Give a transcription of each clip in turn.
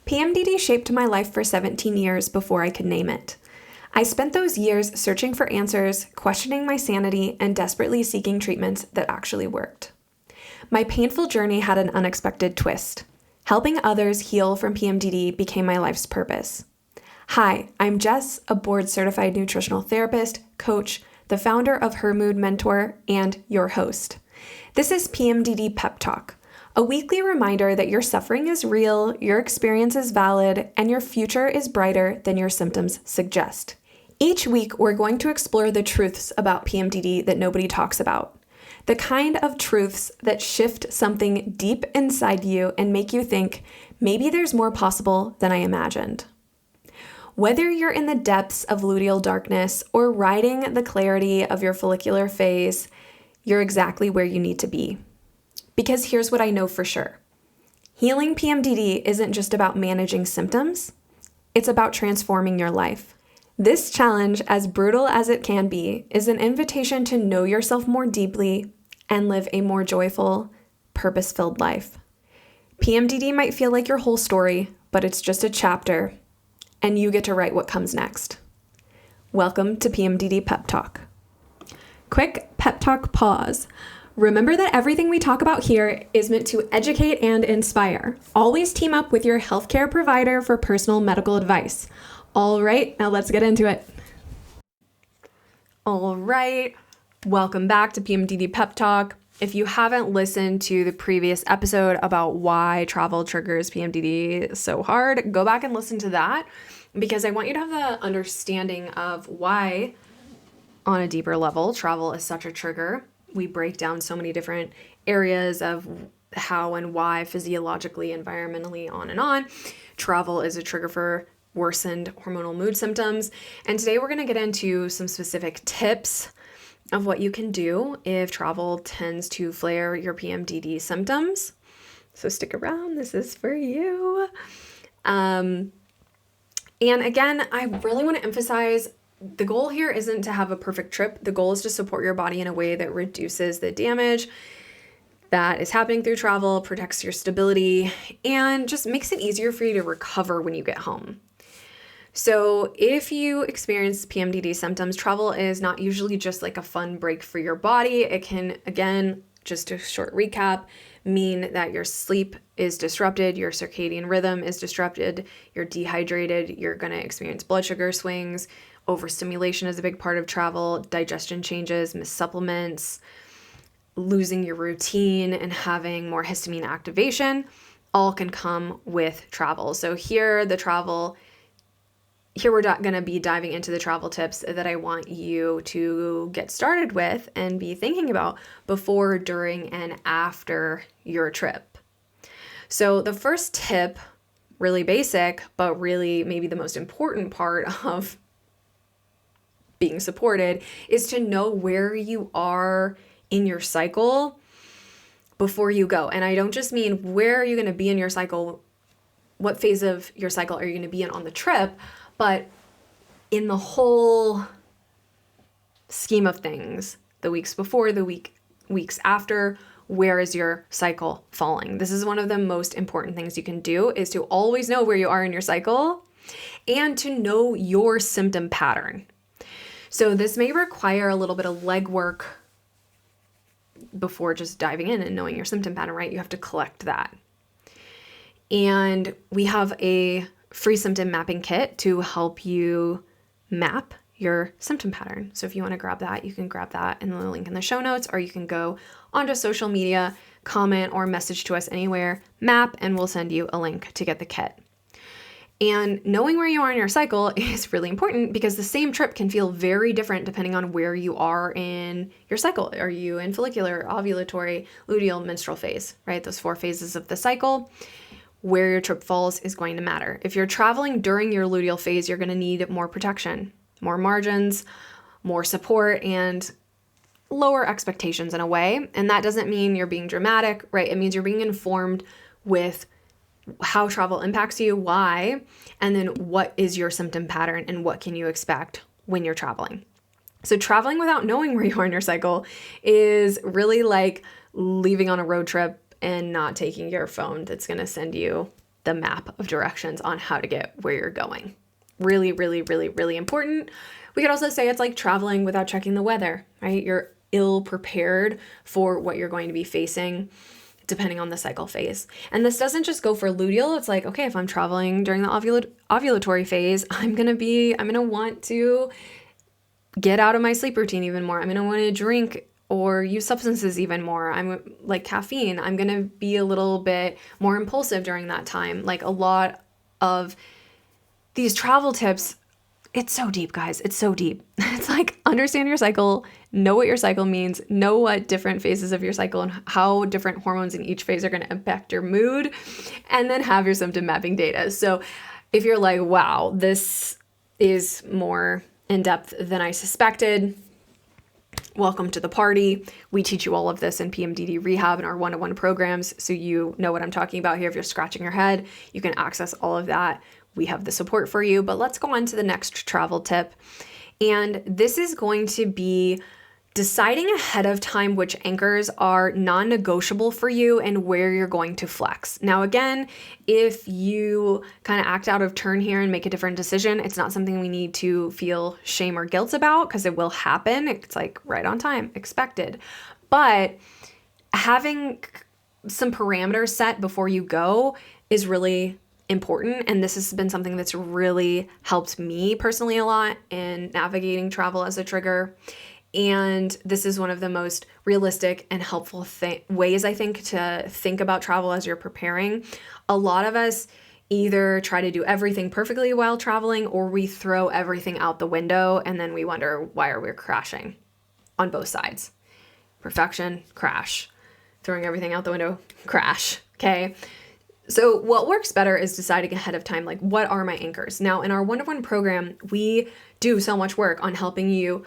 PMDD shaped my life for 17 years before I could name it. I spent those years searching for answers, questioning my sanity, and desperately seeking treatments that actually worked. My painful journey had an unexpected twist. Helping others heal from PMDD became my life's purpose. Hi, I'm Jess, a board-certified nutritional therapist, coach, the founder of Her Mood Mentor, and your host. This is PMDD Pep Talk, a weekly reminder that your suffering is real, your experience is valid, and your future is brighter than your symptoms suggest. Each week, we're going to explore the truths about PMDD that nobody talks about. The kind of truths that shift something deep inside you and make you think, maybe there's more possible than I imagined. Whether you're in the depths of luteal darkness or riding the clarity of your follicular phase, you're exactly where you need to be. Because here's what I know for sure. Healing PMDD isn't just about managing symptoms, it's about transforming your life. This challenge, as brutal as it can be, is an invitation to know yourself more deeply and live a more joyful, purpose-filled life. PMDD might feel like your whole story, but it's just a chapter, and you get to write what comes next. Welcome to PMDD Pep Talk. Quick pep talk pause. Remember that everything we talk about here is meant to educate and inspire. Always team up with your healthcare provider for personal medical advice. All right, now let's get into it. All right, welcome back to PMDD Pep Talk. If you haven't listened to the previous episode about why travel triggers PMDD so hard, go back and listen to that because I want you to have the understanding of why, on a deeper level, travel is such a trigger. We break down so many different areas of how and why physiologically, environmentally, on and on. Travel is a trigger for worsened hormonal mood symptoms. And today we're going to get into some specific tips of what you can do if travel tends to flare your PMDD symptoms. So stick around. This is for you. And again, I really want to emphasize the goal here isn't to have a perfect trip. The goal is to support your body in a way that reduces the damage that is happening through travel, protects your stability, and just makes it easier for you to recover when you get home. So if you experience PMDD symptoms, travel is not usually just like a fun break for your body. It can, again, just a short recap, mean that your sleep is disrupted, your circadian rhythm is disrupted, you're dehydrated, you're going to experience blood sugar swings, overstimulation is a big part of travel, digestion changes, missed supplements, losing your routine, and having more histamine activation all can come with travel. So here we're going to be diving into the travel tips that I want you to get started with and be thinking about before, during, and after your trip. So the first tip, really basic, but really maybe the most important part of being supported, is to know where you are in your cycle before you go. And I don't just mean where are you going to be in your cycle, what phase of your cycle are you going to be in on the trip, but in the whole scheme of things, the weeks before, weeks after, where is your cycle falling? This is one of the most important things you can do, is to always know where you are in your cycle and to know your symptom pattern. So this may require a little bit of legwork before just diving in and knowing your symptom pattern, right? You have to collect that. And we have a free symptom mapping kit to help you map your symptom pattern. So if you want to grab that, you can grab that in the link in the show notes, or you can go onto social media, comment or message to us anywhere, map, and we'll send you a link to get the kit. And knowing where you are in your cycle is really important because the same trip can feel very different depending on where you are in your cycle. Are you in follicular, ovulatory, luteal, menstrual phase, right? Those 4 phases of the cycle. Where your trip falls is going to matter. If you're traveling during your luteal phase, you're going to need more protection, more margins, more support, and lower expectations in a way. And that doesn't mean you're being dramatic, right? It means you're being informed with how travel impacts you, why, and then what is your symptom pattern and what can you expect when you're traveling. So traveling without knowing where you are in your cycle is really like leaving on a road trip and not taking your phone that's going to send you the map of directions on how to get where you're going. Really, really, really, really important. We could also say it's like traveling without checking the weather, right? You're ill prepared for what you're going to be facing depending on the cycle phase. And this doesn't just go for luteal. It's like, okay, if I'm traveling during the ovulatory phase, I'm going to want to get out of my sleep routine even more. I'm going to want to drink or use substances even more. I'm like caffeine. I'm going to be a little bit more impulsive during that time. Like a lot of these travel tips, it's so deep, guys. It's so deep. It's like understand your cycle, know what your cycle means, know what different phases of your cycle and how different hormones in each phase are going to impact your mood, and then have your symptom mapping data. So if you're like, wow, this is more in depth than I suspected, welcome to the party. We teach you all of this in PMDD rehab and our one-to-one programs. So you know what I'm talking about here. If you're scratching your head, you can access all of that. We have the support for you, but let's go on to the next travel tip. And this is going to be deciding ahead of time which anchors are non-negotiable for you and where you're going to flex. Now, again, if you kind of act out of turn here and make a different decision, it's not something we need to feel shame or guilt about because it will happen. It's like right on time, expected. But having some parameters set before you go is really important. And this has been something that's really helped me personally a lot in navigating travel as a trigger. And this is one of the most realistic and helpful ways, I think, to think about travel as you're preparing. A lot of us either try to do everything perfectly while traveling, or we throw everything out the window and then we wonder, why are we crashing? On both sides. Perfection, crash. Throwing everything out the window, crash. Okay. So what works better is deciding ahead of time, like, what are my anchors? Now, in our one-to-one program, we do so much work on helping you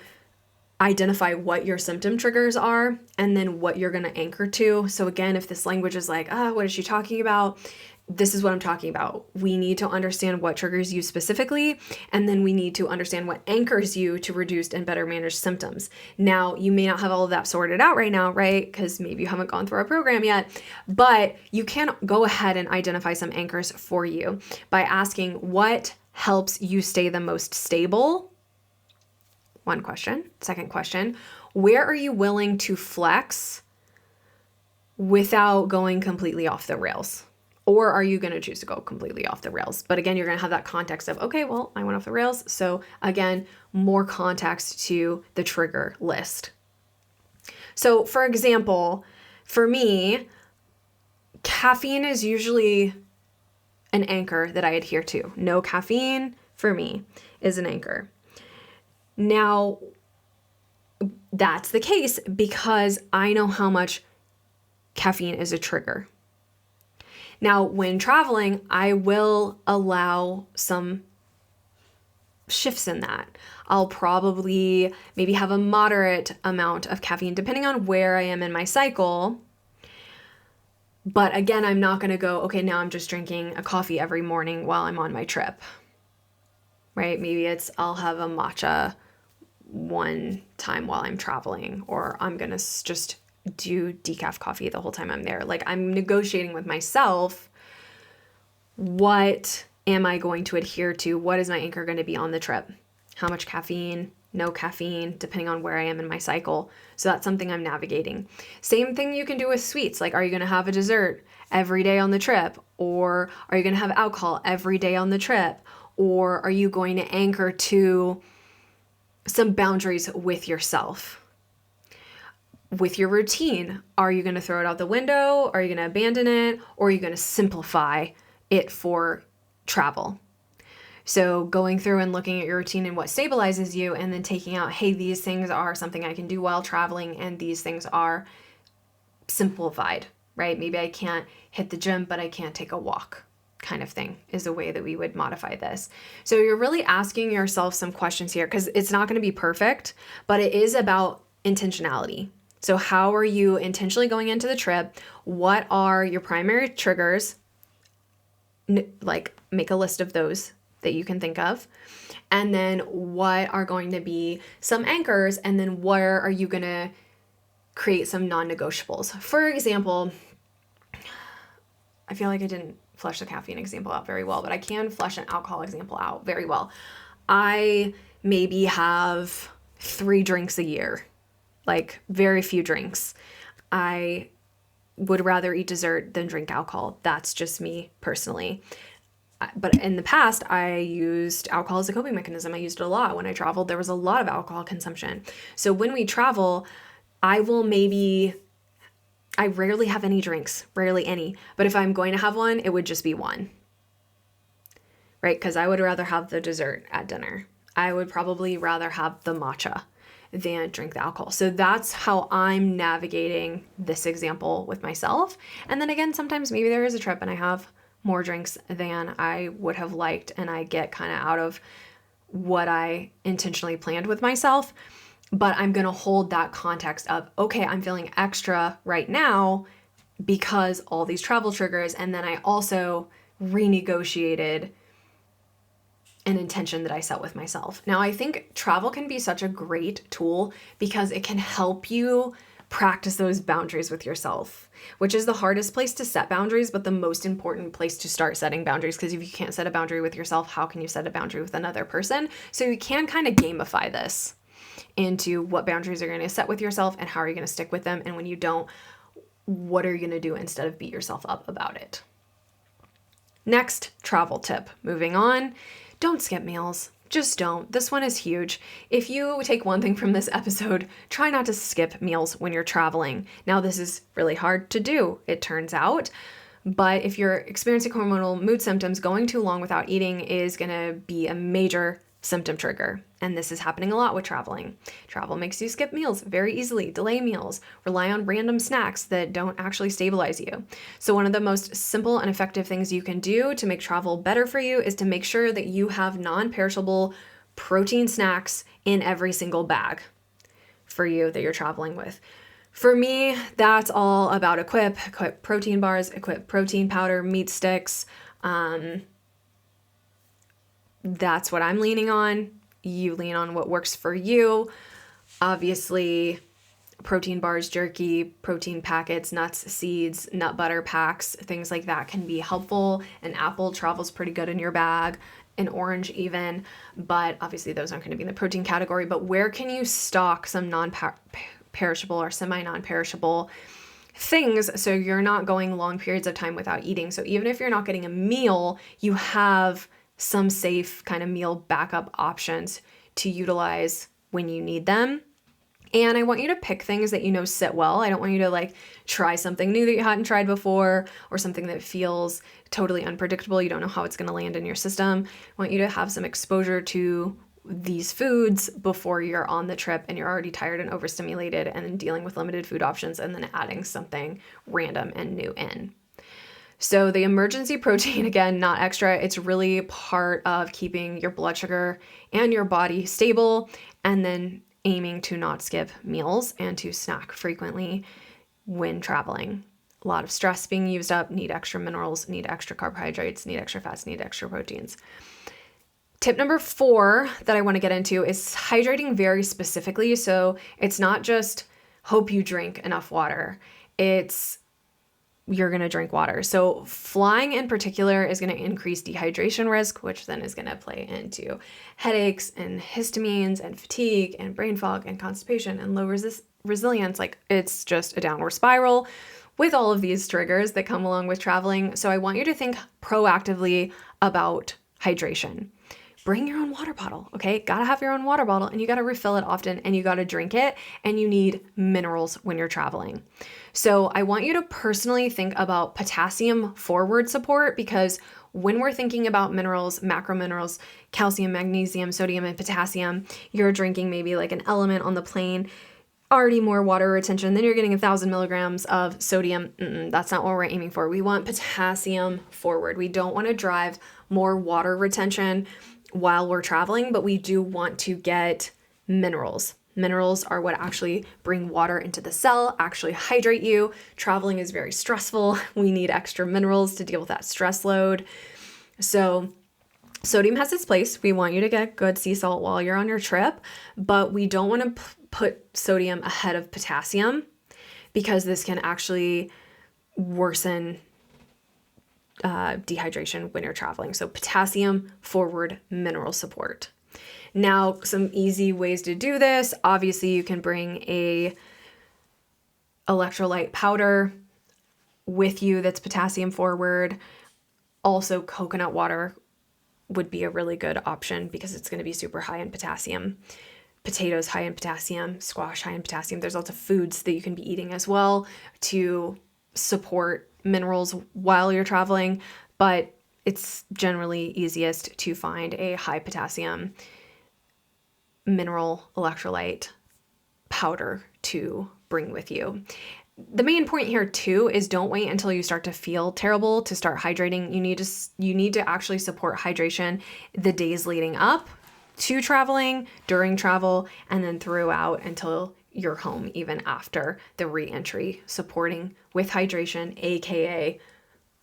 identify what your symptom triggers are and then what you're going to anchor to. So again, if this language is like, what is she talking about? This is what I'm talking about. We need to understand what triggers you specifically, and then we need to understand what anchors you to reduced and better managed symptoms. Now, you may not have all of that sorted out right now, right? Because maybe you haven't gone through our program yet, but you can go ahead and identify some anchors for you by asking what helps you stay the most stable. One question. Second question, where are you willing to flex without going completely off the rails? Or are you going to choose to go completely off the rails? But again, you're going to have that context of, okay, well, I went off the rails. So again, more context to the trigger list. So for example, for me, caffeine is usually an anchor that I adhere to. No caffeine for me is an anchor. Now, that's the case because I know how much caffeine is a trigger. Now, when traveling, I will allow some shifts in that. I'll probably maybe have a moderate amount of caffeine depending on where I am in my cycle. But again, I'm not going to go, okay, now I'm just drinking a coffee every morning while I'm on my trip, right? Maybe I'll have a matcha one time while I'm traveling, or I'm going to just do decaf coffee the whole time I'm there. Like, I'm negotiating with myself. What am I going to adhere to? What is my anchor going to be on the trip? How much caffeine? No caffeine, depending on where I am in my cycle. So that's something I'm navigating. Same thing you can do with sweets. Like, are you going to have a dessert every day on the trip? Or are you going to have alcohol every day on the trip? Or are you going to anchor to some boundaries with yourself? With your routine, are you going to throw it out the window? Are you going to abandon it? Or are you going to simplify it for travel? So going through and looking at your routine and what stabilizes you, and then taking out, hey, these things are something I can do while traveling, and these things are simplified, right? Maybe I can't hit the gym, but I can't take a walk, kind of thing is a way that we would modify this. So you're really asking yourself some questions here, because it's not going to be perfect, but it is about intentionality. So how are you intentionally going into the trip? What are your primary triggers? Like, make a list of those that you can think of. And then what are going to be some anchors? And then where are you going to create some non-negotiables? For example, I feel like I didn't flesh the caffeine example out very well, but I can flesh an alcohol example out very well. I maybe have 3 drinks a year, like very few drinks. I would rather eat dessert than drink alcohol. That's just me personally. But in the past, I used alcohol as a coping mechanism. I used it a lot. When I traveled, there was a lot of alcohol consumption. So when we travel, I rarely have any drinks, rarely any. But if I'm going to have one, it would just be one, right? Because I would rather have the dessert at dinner. I would probably rather have the matcha than drink the alcohol. So that's how I'm navigating this example with myself. And then again, sometimes maybe there is a trip and I have more drinks than I would have liked, and I get kind of out of what I intentionally planned with myself. But I'm going to hold that context of, okay, I'm feeling extra right now because all these travel triggers. And then I also renegotiated an intention that I set with myself. Now, I think travel can be such a great tool because it can help you practice those boundaries with yourself, which is the hardest place to set boundaries, but the most important place to start setting boundaries. Because if you can't set a boundary with yourself, how can you set a boundary with another person? So you can kind of gamify this into what boundaries are going to set with yourself and how are you going to stick with them. And when you don't, what are you going to do instead of beat yourself up about it? Next travel tip, moving on, don't skip meals. Just don't. This one is huge. If you take one thing from this episode, try not to skip meals when you're traveling. Now, this is really hard to do, it turns out. But if you're experiencing hormonal mood symptoms, going too long without eating is going to be a major symptom trigger. And this is happening a lot with traveling. Travel makes you skip meals very easily, delay meals, rely on random snacks that don't actually stabilize you. So one of the most simple and effective things you can do to make travel better for you is to make sure that you have non-perishable protein snacks in every single bag for you that you're traveling with. For me, that's all about Equip protein bars, Equip protein powder, meat sticks. That's what I'm leaning on. You lean on what works for you. Obviously, protein bars, jerky, protein packets, nuts, seeds, nut butter packs, things like that can be helpful. An apple travels pretty good in your bag, an orange even, but obviously those aren't going to be in the protein category. But where can you stock some non-perishable or semi-non-perishable things so you're not going long periods of time without eating? So even if you're not getting a meal, you have some safe kind of meal backup options to utilize when you need them. And I want you to pick things that you know sit well. I don't want you to like try something new that you hadn't tried before or something that feels totally unpredictable. You don't know how it's going to land in your system. I want you to have some exposure to these foods before you're on the trip and you're already tired and overstimulated and then dealing with limited food options and then adding something random and new in. So the emergency protein, again, not extra, it's really part of keeping your blood sugar and your body stable, and then aiming to not skip meals and to snack frequently when traveling. A lot of stress being used up, need extra minerals, need extra carbohydrates, need extra fats, need extra proteins. Tip number 4 that I want to get into is hydrating very specifically. So it's not just hope you drink enough water. It's you're going to drink water. So flying in particular is going to increase dehydration risk, which then is going to play into headaches and histamines and fatigue and brain fog and constipation and low resilience. Like it's just a downward spiral with all of these triggers that come along with traveling. So I want you to think proactively about hydration. Bring your own water bottle, okay? Gotta have your own water bottle and you gotta refill it often and you gotta drink it and you need minerals when you're traveling. So I want you to personally think about potassium forward support because when we're thinking about minerals, macro minerals, calcium, magnesium, sodium, and potassium, you're drinking maybe like an element on the plane, already more water retention, then you're getting 1,000 milligrams of sodium. That's not what we're aiming for. We want potassium forward. We don't want to drive more water retention while we're traveling, but we do want to get minerals. Minerals are what actually bring water into the cell, actually hydrate you. Traveling is very stressful. We need extra minerals to deal with that stress load. So sodium has its place. We want you to get good sea salt while you're on your trip, but we don't want to put sodium ahead of potassium because this can actually worsen dehydration when you're traveling. So potassium forward mineral support. Now, some easy ways to do this. Obviously, you can bring a electrolyte powder with you that's potassium forward. Also, coconut water would be a really good option because it's going to be super high in potassium. Potatoes high in potassium, squash high in potassium. There's lots of foods that you can be eating as well to support minerals while you're traveling, but it's generally easiest to find a high potassium mineral electrolyte powder to bring with you. The main point here too is don't wait until you start to feel terrible to start hydrating. You need to actually support hydration the days leading up to traveling, during travel, and then throughout until you're home, even after the re-entry, supporting with hydration, aka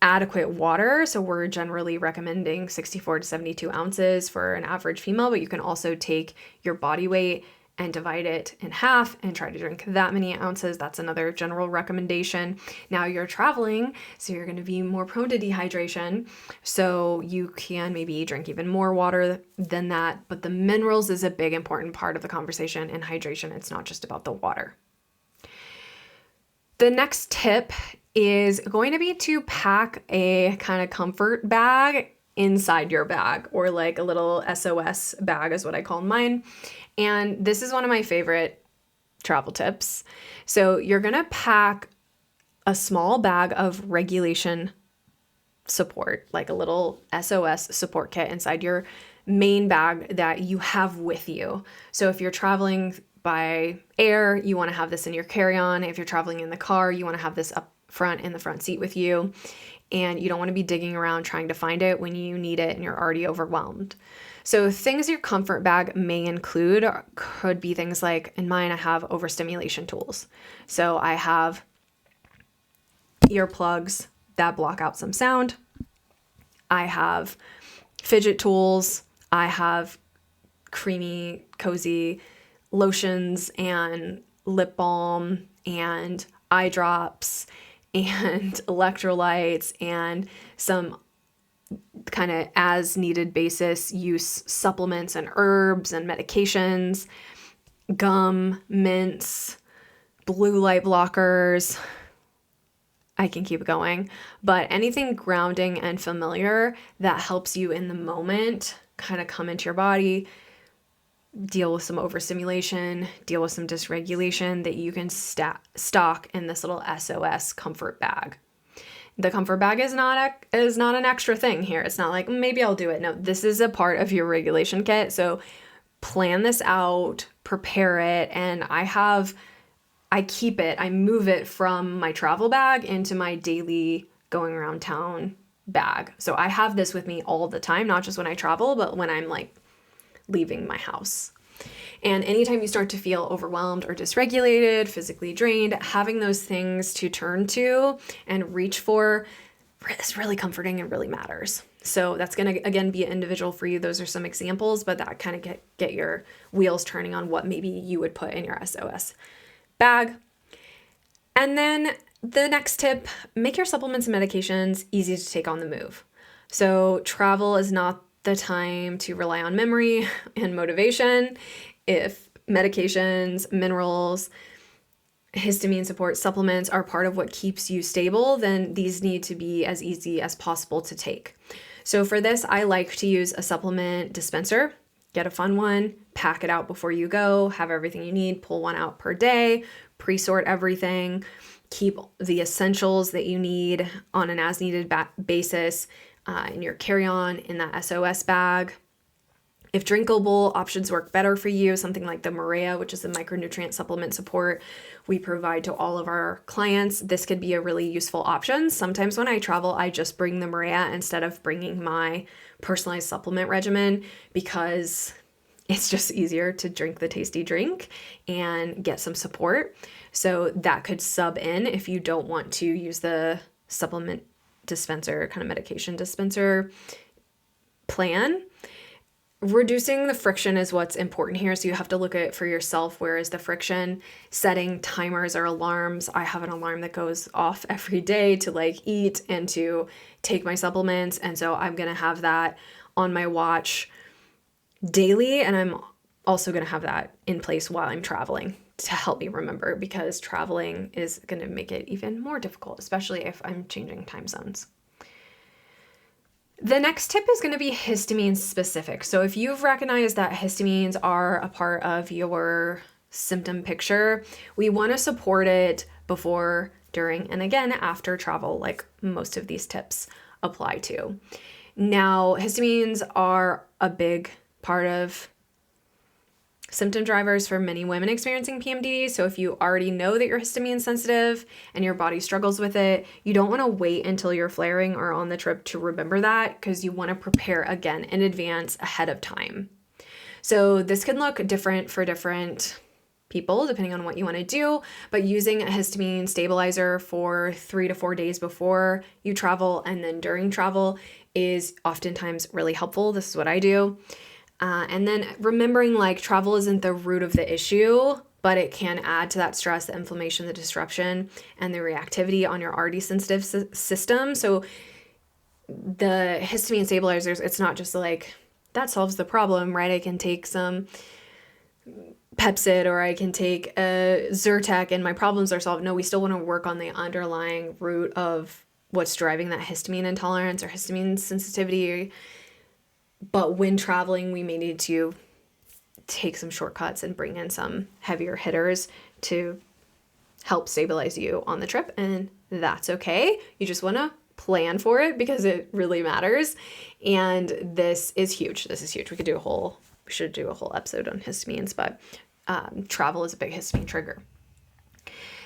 adequate water. So we're generally recommending 64 to 72 ounces for an average female, but you can also take your body weight and divide it in half and try to drink that many ounces. That's another general recommendation. Now you're traveling, so you're going to be more prone to dehydration. So you can maybe drink even more water than that. But the minerals is a big important part of the conversation and hydration. It's not just about the water. The next tip is going to be to pack a kind of comfort bag inside your bag, or like a little SOS bag is what I call mine. And this is one of my favorite travel tips. So you're going to pack a small bag of regulation support, like a little SOS support kit inside your main bag that you have with you. So if you're traveling by air, you want to have this in your carry-on. If you're traveling in the car, you want to have this up front in the front seat with you. And you don't want to be digging around trying to find it when you need it and you're already overwhelmed. So things your comfort bag may include could be things like, in mine, I have overstimulation tools. So I have earplugs that block out some sound. I have fidget tools. I have creamy, cozy lotions and lip balm and eye drops and electrolytes and some kind of as needed basis use supplements and herbs and medications, gum, mints, blue light blockers. I can keep going, but anything grounding and familiar that helps you in the moment kind of come into your body, deal with some overstimulation, deal with some dysregulation that you can stock in this little SOS comfort bag. The comfort bag is not an extra thing here. It's not like, maybe I'll do it. No, this is a part of your regulation kit. So plan this out, prepare it. And I keep it, I move it from my travel bag into my daily going around town bag. So I have this with me all the time, not just when I travel, but when I'm like leaving my house. And anytime you start to feel overwhelmed or dysregulated, physically drained, having those things to turn to and reach for is really comforting and really matters. So that's going to, again, be individual for you. Those are some examples, but that kind of get your wheels turning on what maybe you would put in your SOS bag. And then the next tip, make your supplements and medications easy to take on the move. So travel is not the time to rely on memory and motivation. If medications, minerals, histamine support supplements are part of what keeps you stable, then these need to be as easy as possible to take. So for this, I like to use a supplement dispenser. Get a fun one, pack it out before you go, have everything you need, pull one out per day, pre-sort everything, keep the essentials that you need on an as-needed basis in your carry-on in that SOS bag. If drinkable options work better for you, something like the Marea, which is the micronutrient supplement support we provide to all of our clients, this could be a really useful option. Sometimes when I travel, I just bring the Marea instead of bringing my personalized supplement regimen because it's just easier to drink the tasty drink and get some support. So that could sub in if you don't want to use the supplement dispenser, kind of medication dispenser plan. reducing the friction is what's important here. So you have to look at it for yourself. Where is the friction? Setting timers or alarms. I have an alarm that goes off every day to like eat and to take my supplements. And so I'm going to have that on my watch daily. And I'm also going to have that in place while I'm traveling to help me remember, because traveling is going to make it even more difficult, especially if I'm changing time zones. The next tip is going to be histamine specific. So if you've recognized that histamines are a part of your symptom picture, we want to support it before, during, and again after travel, like most of these tips apply to. Now, histamines are a big part of symptom drivers for many women experiencing PMDD. So if you already know that you're histamine sensitive and your body struggles with it, you don't want to wait until you're flaring or on the trip to remember that, because you want to prepare again in advance ahead of time. So this can look different for different people depending on what you want to do, but using a histamine stabilizer for 3 to 4 days before you travel and then during travel is oftentimes really helpful. This is what I do. And then remembering like travel isn't the root of the issue, but it can add to that stress, the inflammation, the disruption, and the reactivity on your already sensitive system. So the histamine stabilizers, it's not just like that solves the problem, right? I can take some Pepsid or I can take a Zyrtec and my problems are solved. No, we still want to work on the underlying root of what's driving that histamine intolerance or histamine sensitivity. But when traveling, we may need to take some shortcuts and bring in some heavier hitters to help stabilize you on the trip. And that's okay. You just want to plan for it because it really matters. And this is huge. This is huge. We should do a whole episode on histamines, but travel is a big histamine trigger.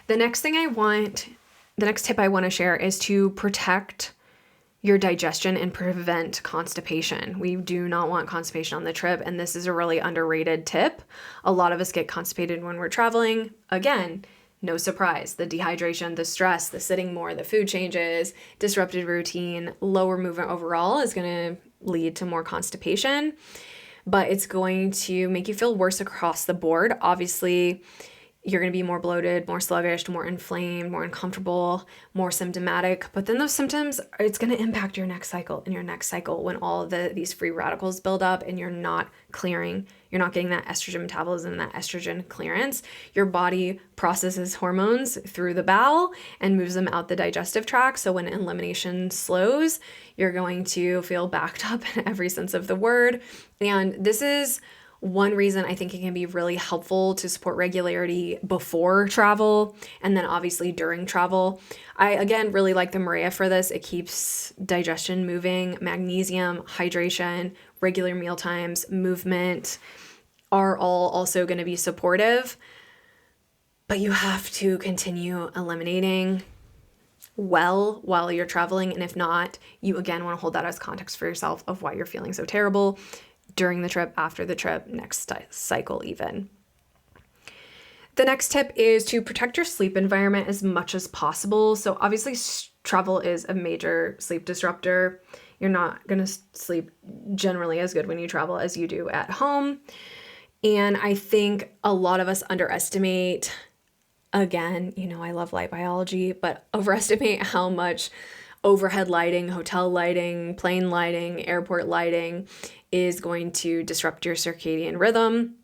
The next tip I want to share is to protect your digestion and prevent constipation. We do not want constipation on the trip, and this is a really underrated tip. A lot of us get constipated when we're traveling. Again, no surprise. The dehydration, the stress, the sitting more, the food changes, disrupted routine, lower movement overall is going to lead to more constipation, but it's going to make you feel worse across the board. Obviously, you're going to be more bloated, more sluggish, more inflamed, more uncomfortable, more symptomatic. But then those symptoms, it's going to impact your next cycle. And your next cycle, when all of these free radicals build up and you're not clearing, you're not getting that estrogen metabolism and that estrogen clearance, your body processes hormones through the bowel and moves them out the digestive tract. So when elimination slows, you're going to feel backed up in every sense of the word. And this is one reason I think it can be really helpful to support regularity before travel and then obviously during travel. I, again, really like the Maria for this. It keeps digestion moving. Magnesium, hydration, regular meal times, movement are all also going to be supportive. But you have to continue eliminating well while you're traveling. And if not, you again want to hold that as context for yourself of why you're feeling so terrible during the trip, after the trip, next cycle even. The next tip is to protect your sleep environment as much as possible. So obviously travel is a major sleep disruptor. You're not going to sleep generally as good when you travel as you do at home. And I think a lot of us underestimate, again, I love light biology, but overestimate how much overhead lighting, hotel lighting, plane lighting, airport lighting is going to disrupt your circadian rhythm.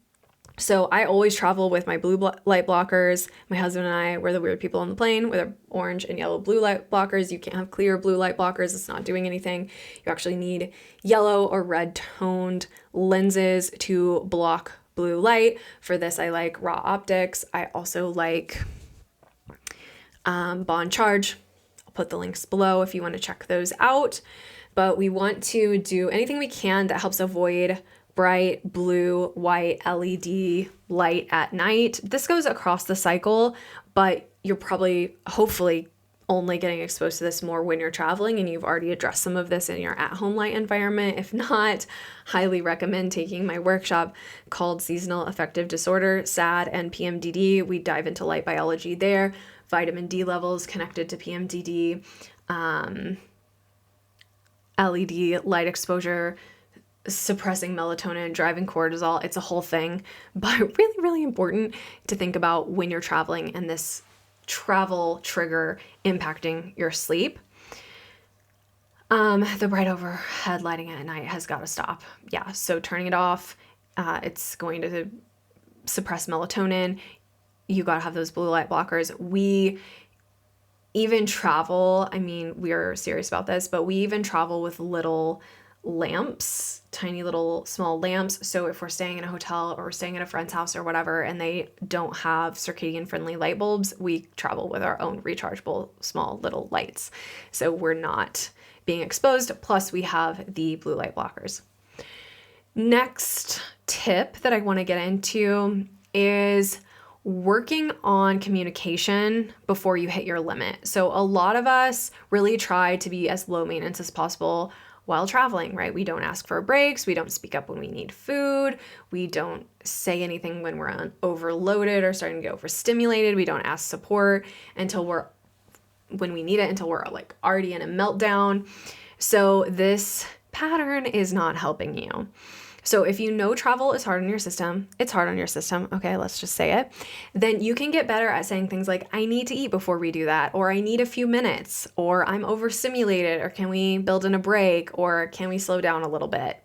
So I always travel with my blue light blockers. My husband and I, we're the weird people on the plane with our orange and yellow blue light blockers. You can't have clear blue light blockers. It's not doing anything. You actually need yellow or red toned lenses to block blue light. For this, I like Raw Optics. I also like Bond Charge. I'll put the links below if you want to check those out. But we want to do anything we can that helps avoid bright blue, white LED light at night. This goes across the cycle, but you're probably, hopefully, only getting exposed to this more when you're traveling and you've already addressed some of this in your at-home light environment. If not, highly recommend taking my workshop called Seasonal Affective Disorder, SAD, and PMDD. We dive into light biology there, vitamin D levels connected to PMDD, LED light exposure, suppressing melatonin, driving cortisol. It's a whole thing, but really, really important to think about when you're traveling and this travel trigger impacting your sleep. The bright overhead lighting at night has got to stop. Yeah, so turning it off, it's going to suppress melatonin. You got to have those blue light blockers. We even travel, I mean, we're serious about this, but we even travel with little lamps, tiny little small lamps. So if we're staying in a hotel or we're staying at a friend's house or whatever, and they don't have circadian friendly light bulbs, we travel with our own rechargeable small little lights. So we're not being exposed. Plus we have the blue light blockers. Next tip that I want to get into is working on communication before you hit your limit. So a lot of us really try to be as low maintenance as possible while traveling, right? We don't ask for breaks. We don't speak up when we need food. We don't say anything when we're overloaded or starting to get overstimulated. We don't ask support when we need it, until we're like already in a meltdown. So this pattern is not helping you. So if you know travel is hard on your system, it's hard on your system, okay, let's just say it, then you can get better at saying things like, I need to eat before we do that, or I need a few minutes, or I'm overstimulated, or can we build in a break, or can we slow down a little bit,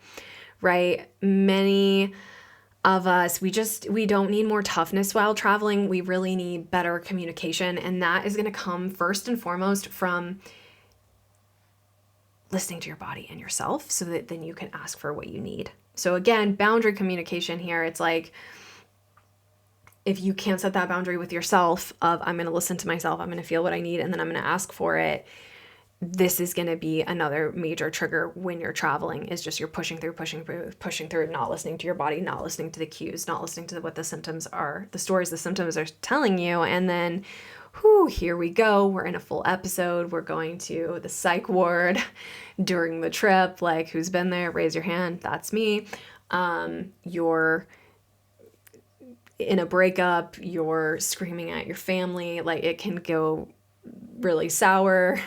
right? Many of us, we don't need more toughness while traveling. We really need better communication, and that is going to come first and foremost from listening to your body and yourself, so that then you can ask for what you need. So again, boundary communication here. It's like, if you can't set that boundary with yourself of, I'm going to listen to myself, I'm going to feel what I need, and then I'm going to ask for it, this is going to be another major trigger when you're traveling, is just you're pushing through, not listening to your body, not listening to the cues, not listening to what the symptoms are, the stories the symptoms are telling you. And then, here we go. We're in a full episode. We're going to the psych ward during the trip. Like, who's been there? Raise your hand. That's me. You're in a breakup. You're screaming at your family. Like, it can go really sour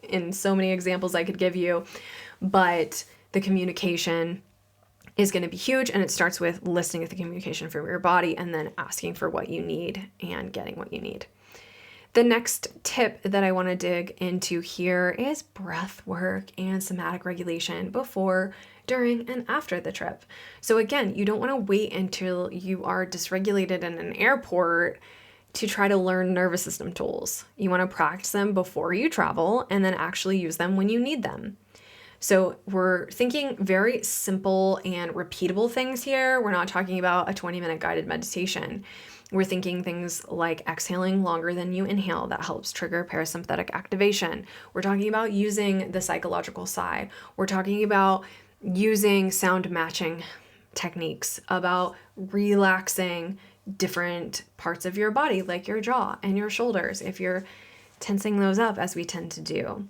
in so many examples I could give you. But the communication is going to be huge. And it starts with listening to the communication from your body and then asking for what you need and getting what you need. The next tip that I want to dig into here is breath work and somatic regulation before, during, and after the trip. So again, you don't want to wait until you are dysregulated in an airport to try to learn nervous system tools. You want to practice them before you travel and then actually use them when you need them. So we're thinking very simple and repeatable things here. We're not talking about a 20-minute guided meditation. We're thinking things like exhaling longer than you inhale. That helps trigger parasympathetic activation. We're talking about using the psychological sigh. We're talking about using sound matching techniques, about relaxing different parts of your body, like your jaw and your shoulders, if you're tensing those up, as we tend to do.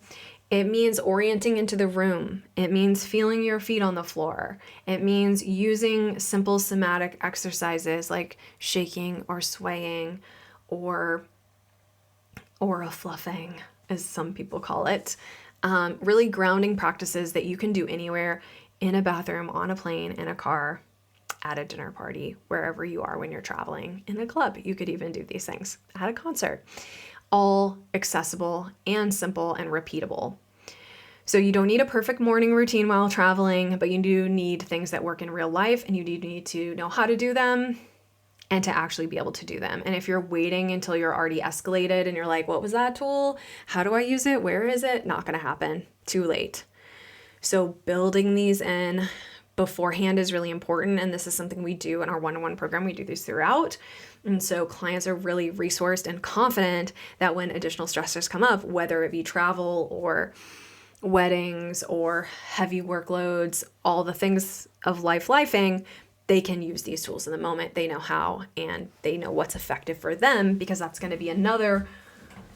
It means orienting into the room. It means feeling your feet on the floor. It means using simple somatic exercises like shaking or swaying or aura fluffing, as some people call it. Really grounding practices that you can do anywhere, in a bathroom, on a plane, in a car, at a dinner party, wherever you are when you're traveling, in a club. You could even do these things at a concert. All accessible and simple and repeatable. So you don't need a perfect morning routine while traveling, but you do need things that work in real life, and you do need to know how to do them and to actually be able to do them. And if you're waiting until you're already escalated and you're like, what was that tool? How do I use it? Where is it? Not going to happen. Too late. So building these in beforehand is really important. And this is something we do in our one-on-one program. We do these throughout. And so clients are really resourced and confident that when additional stressors come up, whether it be travel or weddings or heavy workloads, all the things of lifing, they can use these tools in the moment. They know how, and they know what's effective for them, because that's going to be another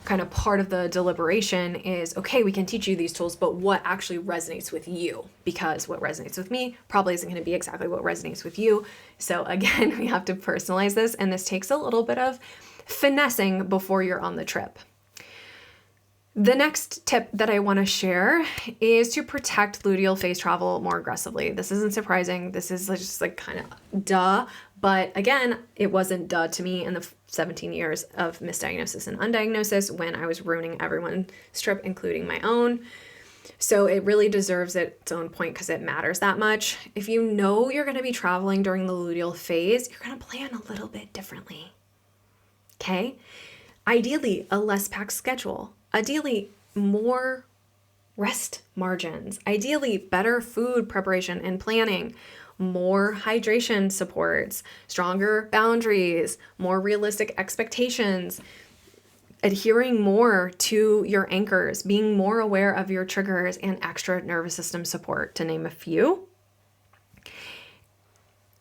kind of part of the deliberation is, okay, we can teach you these tools, but what actually resonates with you? Because what resonates with me probably isn't going to be exactly what resonates with you. So again, we have to personalize this, and this takes a little bit of finessing before you're on the trip. The next tip that I want to share is to protect luteal phase travel more aggressively. This isn't surprising. This is just like kind of duh. But again, it wasn't duh to me in the 17 years of misdiagnosis and undiagnosis when I was ruining everyone's trip, including my own. So it really deserves its own point because it matters that much. If you know you're going to be traveling during the luteal phase, you're going to plan a little bit differently. Okay? Ideally, a less packed schedule. Ideally, more rest margins. Ideally, better food preparation and planning. More hydration supports, stronger boundaries, more realistic expectations, adhering more to your anchors, being more aware of your triggers, and extra nervous system support, to name a few.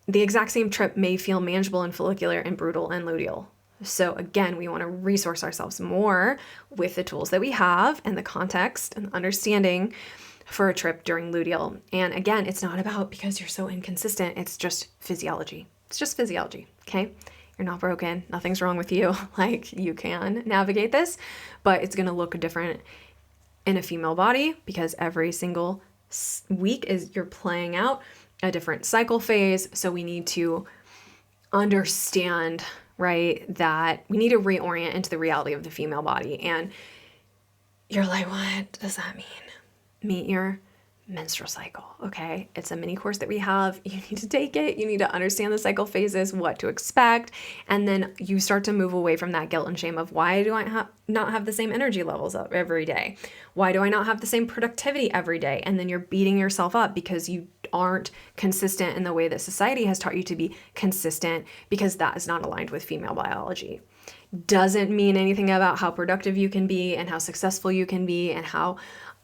The exact same trip may feel manageable in follicular and brutal and luteal. So again, we want to resource ourselves more with the tools that we have and the context and understanding for a trip during luteal. And again, it's not about because you're so inconsistent. It's just physiology. It's just physiology, okay? You're not broken. Nothing's wrong with you. Like, you can navigate this, but it's going to look different in a female body because every single week you're playing out a different cycle phase. So we need to understand, right, that we need to reorient into the reality of the female body. And you're like, what does that mean? Meet your menstrual cycle, okay? It's a mini course that we have. You need to take it. You need to understand the cycle phases, what to expect, and then you start to move away from that guilt and shame of why do I not have the same energy levels up every day? Why do I not have the same productivity every day? And then you're beating yourself up because you aren't consistent in the way that society has taught you to be consistent, because that is not aligned with female biology. Doesn't mean anything about how productive you can be and how successful you can be and how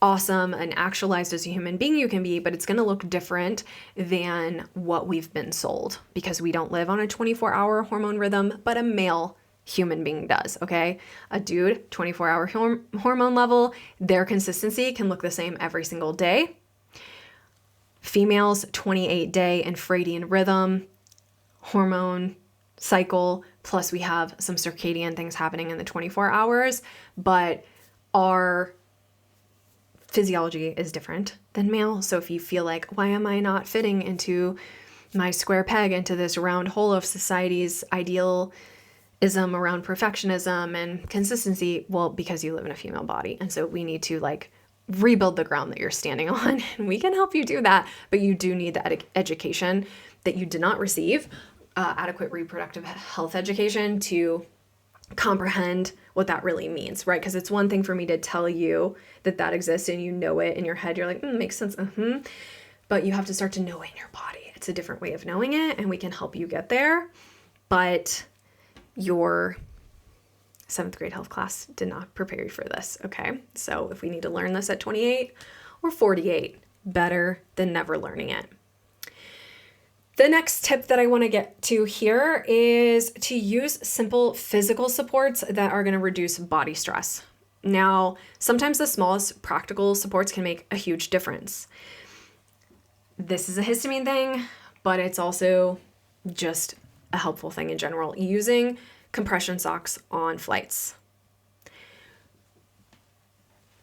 awesome and actualized as a human being you can be, but it's going to look different than what we've been sold because we don't live on a 24-hour hormone rhythm, but a male human being does, okay? A dude, 24-hour hormone level, their consistency can look the same every single day. Females, 28-day infradian rhythm, hormone cycle, plus we have some circadian things happening in the 24 hours, but our physiology is different than male. So if you feel like, why am I not fitting into my square peg into this round hole of society's idealism around perfectionism and consistency? Well, because you live in a female body. And so we need to like rebuild the ground that you're standing on. And we can help you do that, but you do need the education that you did not receive, adequate reproductive health education to comprehend what that really means, right? Because it's one thing for me to tell you that that exists and you know it in your head. You're like, makes sense. But you have to start to know it in your body. It's a different way of knowing it, and we can help you get there. But your 7th grade health class did not prepare you for this, okay? So if we need to learn this at 28 or 48, better than never learning it. The next tip that I want to get to here is to use simple physical supports that are going to reduce body stress. Now, sometimes the smallest practical supports can make a huge difference. This is a histamine thing, but it's also just a helpful thing in general. Using compression socks on flights.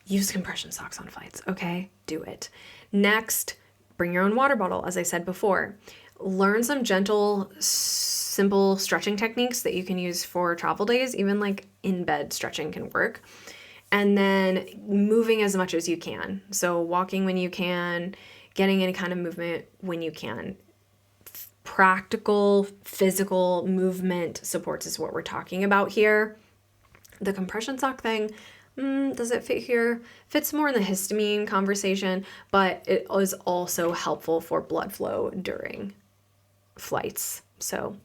Use compression socks on flights, okay? Do it. Next, bring your own water bottle, as I said before. Learn some gentle, simple stretching techniques that you can use for travel days. Even like in bed stretching can work. And then moving as much as you can. So walking when you can, getting any kind of movement when you can. Practical physical movement supports is what we're talking about here. The compression sock thing, does it fit here? Fits more in the histamine conversation, but it is also helpful for blood flow during flights. So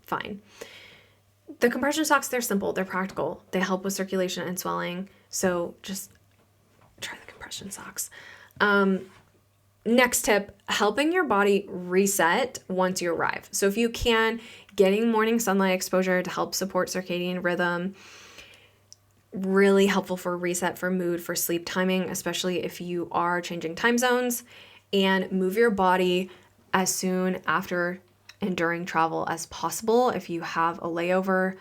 fine. The compression socks, they're simple, they're practical, they help with circulation and swelling. So just try the compression socks. Next tip, helping your body reset once you arrive. So if you can, getting morning sunlight exposure to help support circadian rhythm, really helpful for reset, for mood, for sleep timing, especially if you are changing time zones, and move your body as soon after and during travel as possible. If you have a layover,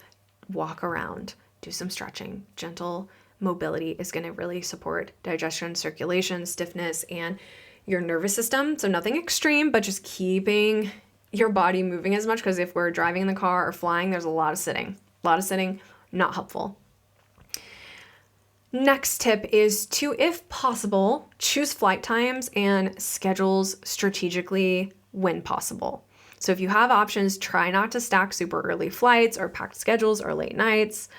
walk around, do some stretching, gentle mobility is going to really support digestion, circulation, stiffness, and your nervous system. So nothing extreme, but just keeping your body moving as much, because if we're driving in the car or flying, there's a lot of sitting. Not helpful. Next tip is to, if possible, choose flight times and schedules strategically when possible. So if you have options, try not to stack super early flights or packed schedules or late nights.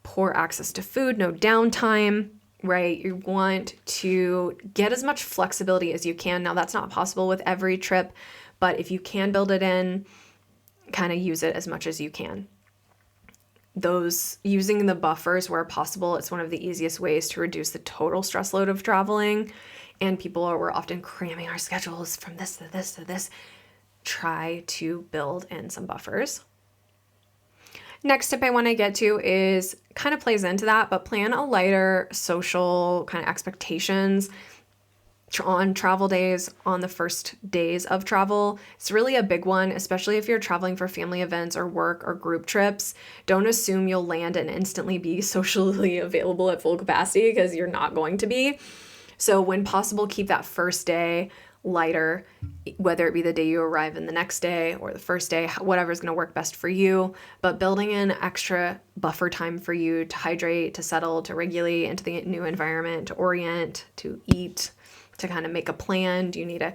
Poor access to food, no downtime, right? You want to get as much flexibility as you can. Now, that's not possible with every trip, but if you can build it in, kind of use it as much as you can. Those using the buffers where possible, it's one of the easiest ways to reduce the total stress load of traveling. And we're often cramming our schedules from this to this to this. Try to build in some buffers. Next tip I want to get to is kind of plays into that, but plan a lighter social kind of expectations on travel days, on the first days of travel. It's really a big one, especially if you're traveling for family events or work or group trips. Don't assume you'll land and instantly be socially available at full capacity, because you're not going to be. So when possible, keep that first day lighter, whether it be the day you arrive and the next day or the first day, whatever is going to work best for you, but building in extra buffer time for you to hydrate, to settle, to regulate into the new environment, to orient, to eat, to kind of make a plan. Do you need to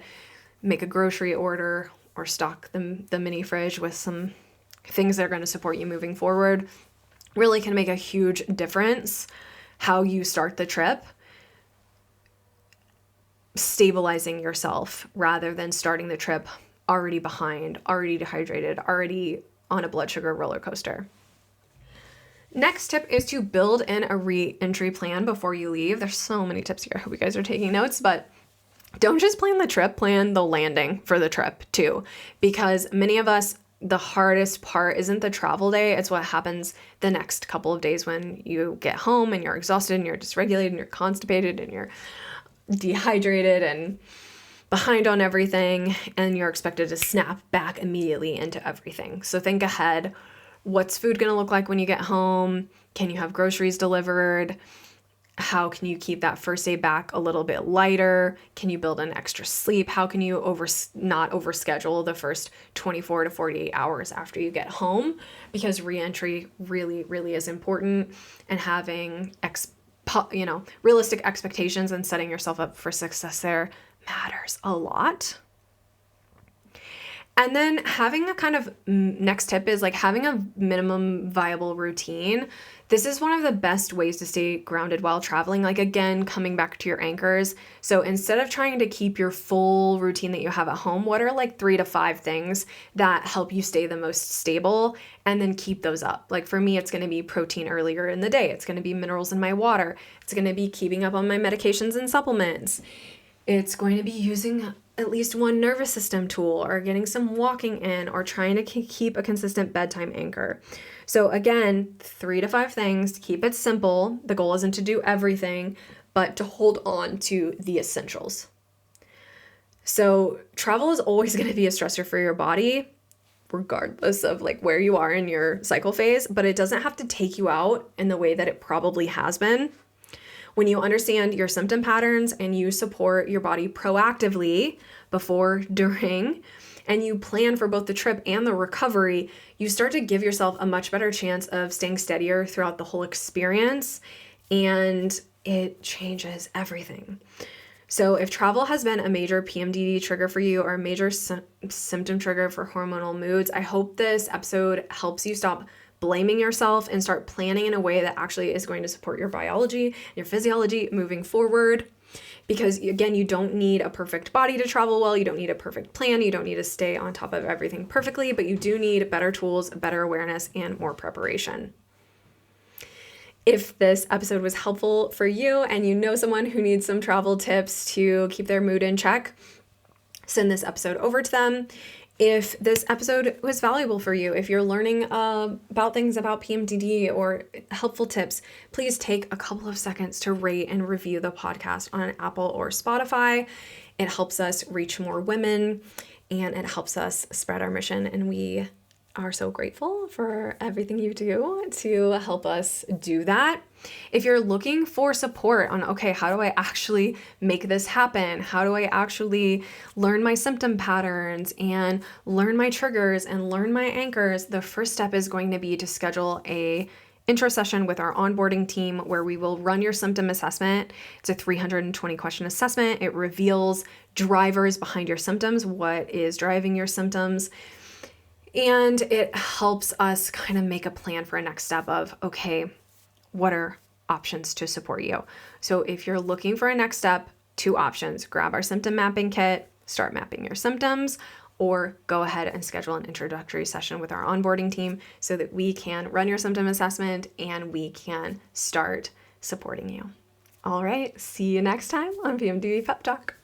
make a grocery order or stock the mini fridge with some things that are going to support you moving forward? Really can make a huge difference how you start the trip, stabilizing yourself rather than starting the trip already behind, already dehydrated, already on a blood sugar roller coaster. Next tip is to build in a re-entry plan before you leave. There's so many tips here. I hope you guys are taking notes, but don't just plan the trip, plan the landing for the trip too, because many of us, the hardest part isn't the travel day. It's what happens the next couple of days when you get home and you're exhausted and you're dysregulated and you're constipated and you're dehydrated and behind on everything, and you're expected to snap back immediately into everything. So think ahead. What's food going to look like when you get home? Can you have groceries delivered? How can you keep that first day back a little bit lighter? Can you build in extra sleep? How can you not overschedule the first 24 to 48 hours after you get home? Because reentry really, really is important, and having realistic expectations and setting yourself up for success there matters a lot. And then having a kind of next tip is like having a minimum viable routine. This is one of the best ways to stay grounded while traveling. Like, again, coming back to your anchors. So instead of trying to keep your full routine that you have at home, what are like 3 to 5 things that help you stay the most stable, and then keep those up? Like for me, it's going to be protein earlier in the day. It's going to be minerals in my water. It's going to be keeping up on my medications and supplements. It's going to be using at least one nervous system tool, or getting some walking in, or trying to keep a consistent bedtime anchor. So again, 3 to 5 things to keep it simple. The goal isn't to do everything, but to hold on to the essentials. So travel is always going to be a stressor for your body, regardless of like where you are in your cycle phase, but it doesn't have to take you out in the way that it probably has been. When you understand your symptom patterns and you support your body proactively before, during, and you plan for both the trip and the recovery, you start to give yourself a much better chance of staying steadier throughout the whole experience, and it changes everything. So if travel has been a major PMDD trigger for you, or a major symptom trigger for hormonal moods, I hope this episode helps you stop blaming yourself and start planning in a way that actually is going to support your biology, your physiology moving forward. Because again, you don't need a perfect body to travel well. You don't need a perfect plan. You don't need to stay on top of everything perfectly, but you do need better tools, better awareness, and more preparation. If this episode was helpful for you and you know someone who needs some travel tips to keep their mood in check, send this episode over to them. If this episode was valuable for you, if you're learning about things about PMDD or helpful tips, please take a couple of seconds to rate and review the podcast on Apple or Spotify. It helps us reach more women, and it helps us spread our mission, and we are so grateful for everything you do to help us do that. If you're looking for support on, okay, how do I actually make this happen? How do I actually learn my symptom patterns and learn my triggers and learn my anchors? The first step is going to be to schedule a intro session with our onboarding team where we will run your symptom assessment. It's a 320 question assessment. It reveals drivers behind your symptoms, what is driving your symptoms, and it helps us kind of make a plan for a next step of, okay, what are options to support you? So if you're looking for a next step, 2 options: grab our symptom mapping kit, start mapping your symptoms, or go ahead and schedule an introductory session with our onboarding team so that we can run your symptom assessment and we can start supporting you. All right, see you next time on PMDD Pep Talk.